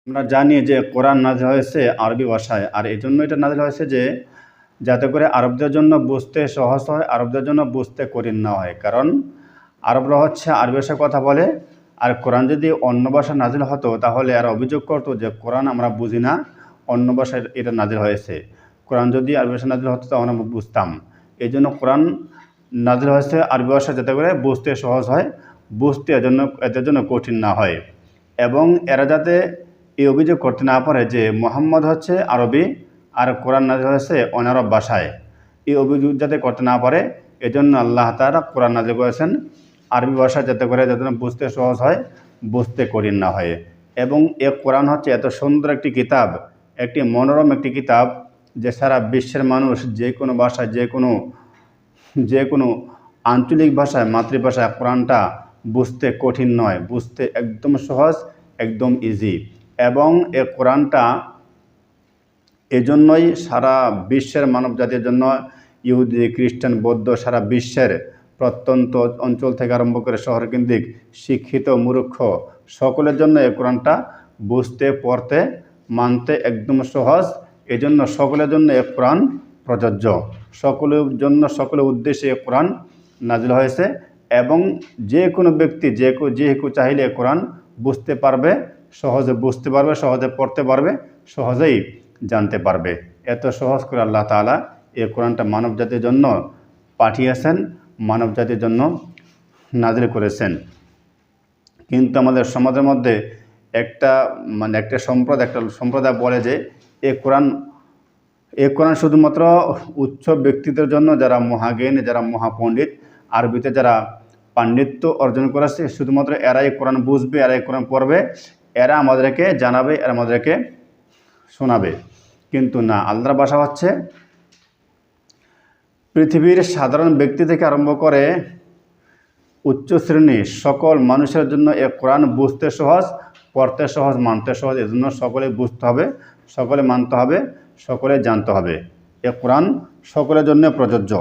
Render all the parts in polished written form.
আমরা জানি যে কোরআন নাযিল হয়েছে আরবি ভাষায়, আর এই জন্য এটা নাযিল হয়েছে যে যাতে করে আরবদের জন্য বুঝতে সহজ হয়, আরবদের জন্য বুঝতে কঠিন না হয়। কারণ আরবরা হচ্ছে আরবি ভাষায় কথা বলে, আর কোরআন যদি অন্য ভাষা নাযিল হতো তাহলে এরা অভিযোগ করতো যে কোরআন আমরা বুঝি না, অন্য ভাষায় এটা নাযিল হয়েছে। কোরআন যদি আরবি ভাষায় নাযিল হতো তাহলে আমরা বুঝতাম। এই জন্য কোরআন নাযিল হয়েছে আরবি ভাষা যাতে করে বুঝতে সহজ হয়, বুঝতে এদের জন্য কঠিন না হয়, এবং এরা যাতে এই অভিযোগ করতে না পারে যে মুহাম্মদ হচ্ছে আরবি আর কোরআন নাযিল হয়েছে অনারব ভাষায়। এই অভিযোগ যাতে করতে না পারে, এজন্য আল্লাহ তাআলা কোরআন নাযিল করেছেন আরবি ভাষা যাতে করে যাতে বুঝতে সহজ হয়, বুঝতে কঠিন না হয়। এবং এ কোরআন হচ্ছে এত সুন্দর একটি কিতাব, একটি মনোরম একটি কিতাব, যে সারা বিশ্বের মানুষ যে কোনো ভাষায় যে কোনো আঞ্চলিক ভাষায় মাতৃভাষায় কোরআনটা বুঝতে কঠিন নয়, বুঝতে একদম সহজ, একদম ইজি। এবং এ কোরআনটা এজন্যই সারা বিশ্বের মানব জাতির জন্য, ইহুদি খ্রিস্টান বৌদ্ধ সারা বিশ্বের প্রত্যন্ত অঞ্চল থেকে আরম্ভ করে শহর কেন্দ্রিক শিক্ষিত মূর্খ সকলের জন্য এ কোরআনটা বুঝতে পড়তে মানতে একদম সহজ। এজন্য সকলের জন্য এ কোরআন প্রযোজ্য, সকলের জন্য সকলের উদ্দেশ্যে এ কোরআন নাযিল হয়েছে। এবং যে কোনো ব্যক্তি যে কেউ চাইলে এ কোরআন বুঝতে পারবে, সহজে বুঝতে পারবে, সহজে পড়তে পারবে, সহজেই জানতে পারবে। এত সহজ করে আল্লাহ তাআলা এই কোরআনটা মানব জাতির জন্য পাঠিয়েছেন, মানব জাতির জন্য নাযিল করেছেন। কিন্তু আমাদের সমাজের মধ্যে একটা সম্প্রদায় বলে যে এই কোরআন শুধুমাত্র উচ্চ ব্যক্তিদের জন্য, যারা মহাজ্ঞানী, যারা মহাপণ্ডিত, আরবিতে যারা পাণ্ডিত্য অর্জন করেছে, শুধুমাত্র এরাই কোরআন বুঝবে, এরাই কোরআন পড়বে, এরা আমাদেরকে জানাবে, এরা আমাদেরকে শোনাবে। কিন্তু না, আল্লাহর ভাষা হচ্ছে পৃথিবীর সাধারণ ব্যক্তি থেকে আরম্ভ করে উচ্চ শ্রেণীর সকল মানুষের জন্য এ কোরআন বুঝতে সহজ, পড়তে সহজ, মানতে সহজ। এজন্য সকলে বুঝতে হবে, সকলে মানতে হবে, সকলে জানতে হবে। এ কোরআন সকলের জন্য প্রযোজ্য,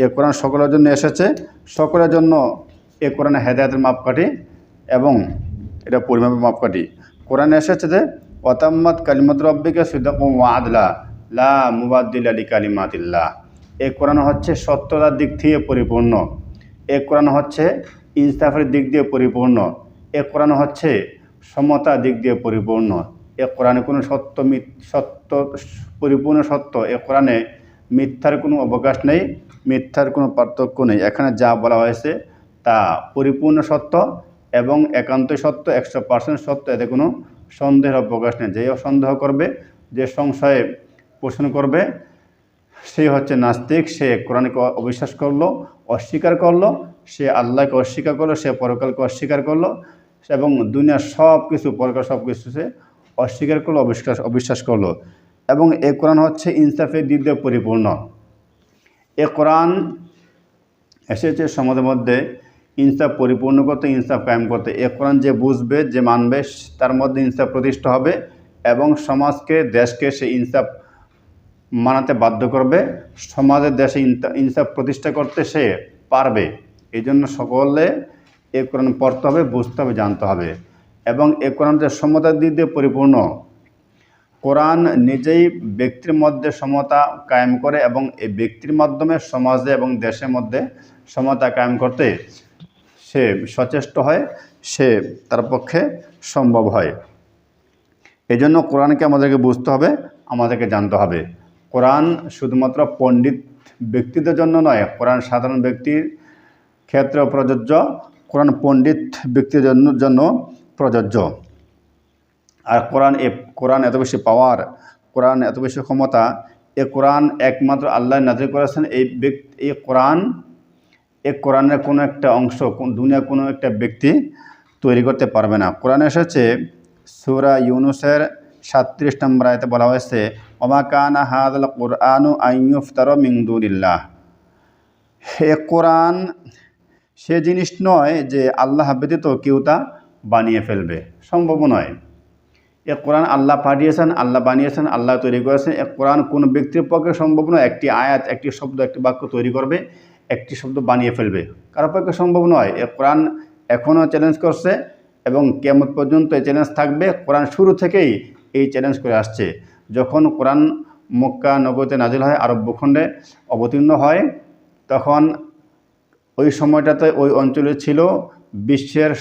এ কোরআন সকলের জন্য এসেছে, সকলের জন্য এ কোরআনে হেদায়েতের মাপকাঠি এবং এটা পরিমাপের মাপকাঠি। কোরআনে এসেছে যে ওয়াতাম্মাত কালিমাতু রাব্বিকা সিদকান ওয়া আদলা লা মুবাদ্দিলা লিকালিমাতিল্লাহ। এ কোরআন হচ্ছে সত্যতার দিক থেকে পরিপূর্ণ, এ কোরআন হচ্ছে ইনসাফের দিক দিয়ে পরিপূর্ণ, এ কোরআন হচ্ছে সমতার দিক দিয়ে পরিপূর্ণ। এ কোরআনে কোনো সত্য পরিপূর্ণ সত্য, এ কোরআনে মিথ্যার কোনো অবকাশ নেই, মিথ্যার কোনো পার্থক্য নেই। এখানে যা বলা হয়েছে তা পরিপূর্ণ সত্য এবং একান্তই সত্য, 100% সত্য, এতে কোনো সন্দেহের অবকাশ নেই। যে সন্দেহ করবে, যে সংশয়ে পোষণ করবে, সে হচ্ছে নাস্তিক, সে কোরআনকে অবিশ্বাস করলো, অস্বীকার করলো, সে আল্লাহকে অস্বীকার করলো, সে পরকালকে অস্বীকার করলো, এবং দুনিয়ার সব কিছু, পরকাল সব কিছু সে অস্বীকার করলো, অবিশ্বাস করলো। এবং এ কোরআন হচ্ছে ইনসাফের দিক দিয়ে পরিপূর্ণ। এ কোরআন এসেছে সমাজের মধ্যে ইনসাফ পরিপূর্ণ করতে, ইনসাফ কায়েম করতে। এ কোরআন যে বুঝবে, যে মানবে, তার মধ্যে ইনসাফ প্রতিষ্ঠা হবে এবং সমাজকে, দেশকে সে ইনসাফ মানাতে বাধ্য করবে। সমাজের, দেশে ইনসাফ প্রতিষ্ঠা করতে সে পারবে। এই জন্য সকলে এ কোরআন পড়তে হবে, বুঝতে হবে, জানতে হবে। এবং এ কোরআন যে সমতার দিক দিয়ে পরিপূর্ণ। কোরআন নিজেই ব্যক্তির মধ্যে সমতা কায়েম করে এবং এই ব্যক্তির মাধ্যমে সমাজে এবং দেশের মধ্যে সমতা কায়েম করতে সে সচেষ্ট হয়, সে তার পক্ষে সম্ভব হয়। এই জন্য কোরআনকে আমাদেরকে বুঝতে হবে, আমাদেরকে জানতে হবে। কোরআন শুধুমাত্র পণ্ডিত ব্যক্তিদের জন্য নয়, কোরআন সাধারণ ব্যক্তির ক্ষেত্রেও প্রযোজ্য, কোরআন পণ্ডিত ব্যক্তির জন্য প্রযোজ্য। আর কোরআন এত বেশি পাওয়ার, কোরআন এত বেশি ক্ষমতা, এ কোরআন একমাত্র আল্লাহ নাযিল করেছেন। এই কোরআনের কোনো একটা অংশ দুনিয়ার কোনো একটা ব্যক্তি তৈরি করতে পারবে না। কোরআনে এসেছে সূরা ইউনূসের 37 নম্বর আয়াতে বলা হয়েছে ওমা কানা হাযাল কুরআনু আন ইউফতারা মিন দুনিল্লাহ। এ কোরআন সে জিনিস নয় যে আল্লাহ ব্যতীত কেউ তা বানিয়ে ফেলবে, সম্ভব নয়। এ কোরআন আল্লাহ পাঠিয়েছেন, আল্লাহ বানিয়েছেন, আল্লাহ তৈরি করেছেন। এ কোরআন কোনো ব্যক্তির পক্ষে সম্ভব নয় একটি আয়াত, একটি শব্দ, একটি বাক্য তৈরি করবে, একটি শব্দ বানিয়ে ফেলবে, কারো পক্ষে সম্ভব নয়। এ কোরআন এখনও চ্যালেঞ্জ করছে এবং কিয়ামত পর্যন্ত এই চ্যালেঞ্জ থাকবে। কোরআন শুরু থেকেই এই চ্যালেঞ্জ করে আসছে। যখন কোরআন মক্কা নগরীতে নাজিল হয়, আরব ভূখণ্ডে অবতীর্ণ হয়, তখন ওই সময়টাতে ওই অঞ্চলে ছিল বিশ্বের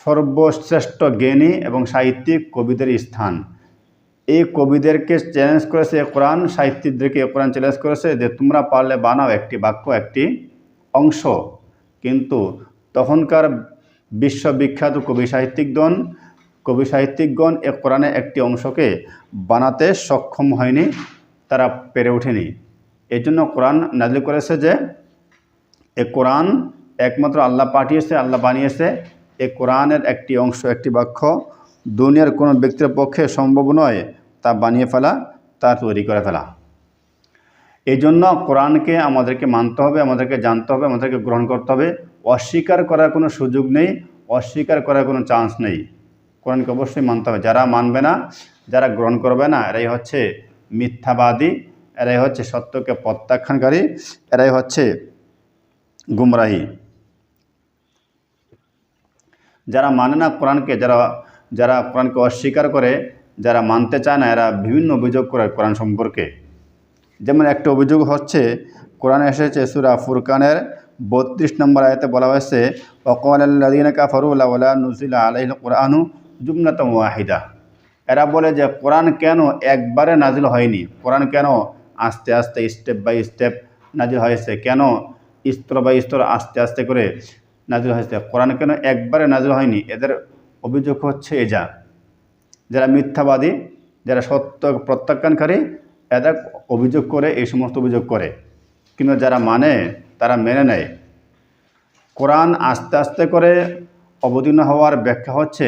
সর্বশ্রেষ্ঠ জ্ঞানী এবং সাহিত্যিক কবিদের স্থান। এই কবিদেরকে চ্যালেঞ্জ করেছে কোরআন, সাহিত্যিকদেরকে কোরআন চ্যালেঞ্জ করেছে যে তোমরা পারলে বানাও একটি বাক্য, একটি অংশ। কিন্তু তখনকার বিশ্ববিখ্যাত কবি সাহিত্যিকগণ এ কোরআনে একটি অংশকে বানাতে সক্ষম হয়নি, তারা পেরে ওঠেনি। এই জন্য কোরআন নাজিল করেছে যে এ কোরআন একমাত্র আল্লাহ পাঠিয়েছে, আল্লাহ বানিয়েছে। এ কোরআনের একটি অংশ, একটি বাক্য দুনিয়ার কোনো ব্যক্তির পক্ষে সম্ভব নয় তা বানিয়ে ফেলা, তা তৈরি করে ফেলা। এই জন্য কোরআনকে আমাদেরকে মানতে হবে, আমাদেরকে জানতে হবে, আমাদেরকে গ্রহণ করতে হবে। অস্বীকার করার কোনো সুযোগ নেই, অস্বীকার করার কোনো চান্স নেই। কোরআনকে অবশ্যই মানতে হবে। যারা মানবে না, যারা গ্রহণ করবে না, এরাই হচ্ছে মিথ্যাবাদী, এরাই হচ্ছে সত্যকে প্রত্যাখ্যানকারী, এরাই হচ্ছে গুমরাহী। যারা মানে না কোরআনকে, যারা কোরআনকে অস্বীকার করে, যারা মানতে চায় না, এরা বিভিন্ন অভিযোগ করে কোরআন সম্পর্কে। যেমন একটা অভিযোগ হচ্ছে, কোরআনে এসেছে সূরা ফুরকানের 32 নম্বর আয়াতে বলা হয়েছে, ওয়াকালাল্লাযীনা কাফারু লাওলা নুজিলা আলাইহিল কুরআনু জুমলাতান ওয়াহিদা। এরা বলে যে কোরআন কেন একবারে নাজিল হয়নি, কোরআন কেন আস্তে আস্তে স্টেপ বাই স্টেপ নাজিল হয়েছে, কেন স্তর বাই স্তর আস্তে আস্তে করে নাজিল হয়েছে, কোরআন কেন একবারে নাজিল হয়নি। এদের অভিযোগ হচ্ছে এজা। যারা মিথ্যাবাদী, যারা সত্য প্রত্যাখ্যানকারী, এদের অভিযোগ করে, এই সমস্ত অভিযোগ করে। কিন্তু যারা মানে, তারা মেনে নেয়। কোরআন আস্তে আস্তে করে অবতীর্ণ হওয়ার ব্যাখ্যা হচ্ছে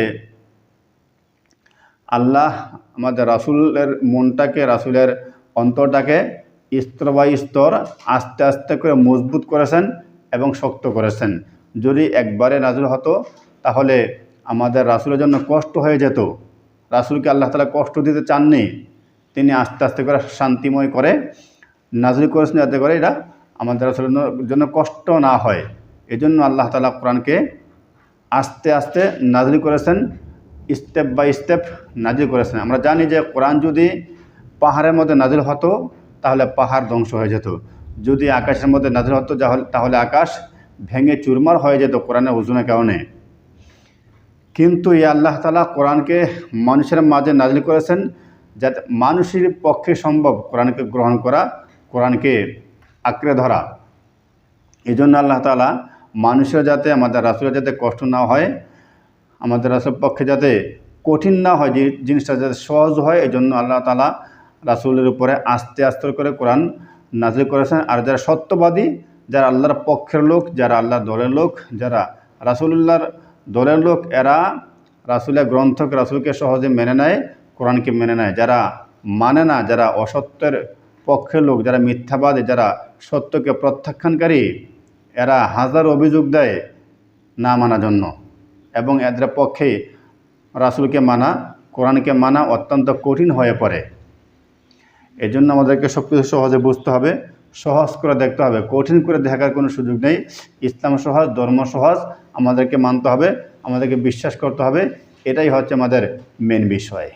আল্লাহ আমাদের রাসূলের মনটাকে, রাসূলের অন্তরটাকে স্তর বাই স্তর আস্তে আস্তে করে মজবুত করেছেন এবং শক্ত করেছেন। যদি একবারে নাজিল হতো তাহলে আমাদের রাসূলের জন্য কষ্ট হয়ে যেত। রাসূলকে আল্লাহ তাআলা কষ্ট দিতে চাননি, তিনি আস্তে আস্তে করে শান্তিময় করে নাজিল করেছেন, যাতে করে এটা আমাদের রাসূলের জন্য কষ্ট না হয়। এজন্য আল্লাহ তাআলা কোরআনকে আস্তে আস্তে নাজিল করেছেন, স্টেপ বাই স্টেপ নাজিল করেছেন। আমরা জানি যে কোরআন যদি পাহাড়ের মধ্যে নাজিল হতো তাহলে পাহাড় ধ্বংস হয়ে যেত, যদি আকাশের মধ্যে নাজিল হতো তাহলে আকাশ ভেঙে চুরমার হয়ে যেত কোরআনের ওজনের কারণে। কিন্তু এই আল্লাহ তাআলা কোরআনকে মানুষের মাঝে নাজিল করেছেন যাতে মানুষের পক্ষে সম্ভব কোরআনকে গ্রহণ করা, কোরআনকে আঁকড়ে ধরা। এই জন্য আল্লাহ তাআলা মানুষের যাতে, আমাদের রাসূলের যাতে কষ্ট না হয়, আমাদের রাসূলের পক্ষে যাতে কঠিন না হয়, যে জিনিসটা যাতে সহজ হয়, এই জন্য আল্লাহ তাআলা রাসূলের উপরে আস্তে আস্তে করে কোরআন নাজিল করেছেন। আর যারা সত্যবাদী, যারা আল্লাহর পক্ষের লোক, যারা আল্লাহর দলের লোক, যারা রাসূলুল্লাহর দলের লোক, এরা রাসূলের গ্রন্থকে, রাসূলকে সহজে মেনে নেয়, কোরআনকে মেনে নেয়। যারা মানে না, যারা অসত্যের পক্ষের লোক, যারা মিথ্যাবাদী, যারা সত্যকে প্রত্যাখ্যানকারী, এরা হাজার অভিযোগ দেয় না মানার জন্য, এবং এদের পক্ষে রাসূলকে মানা, কোরআনকে মানা অত্যন্ত কঠিন হয়ে পড়ে। এই জন্য আমাদেরকে সব কিছু সহজে বুঝতে হবে, সহজ করে দেখতে হবে, কঠিন করে দেখার কোনো সুযোগ নেই। ইসলাম সহজ, ধর্ম সহজ, আমাদেরকে মানতে হবে, আমাদেরকে বিশ্বাস করতে হবে। এটাই হচ্ছে আমাদের মেন বিষয়।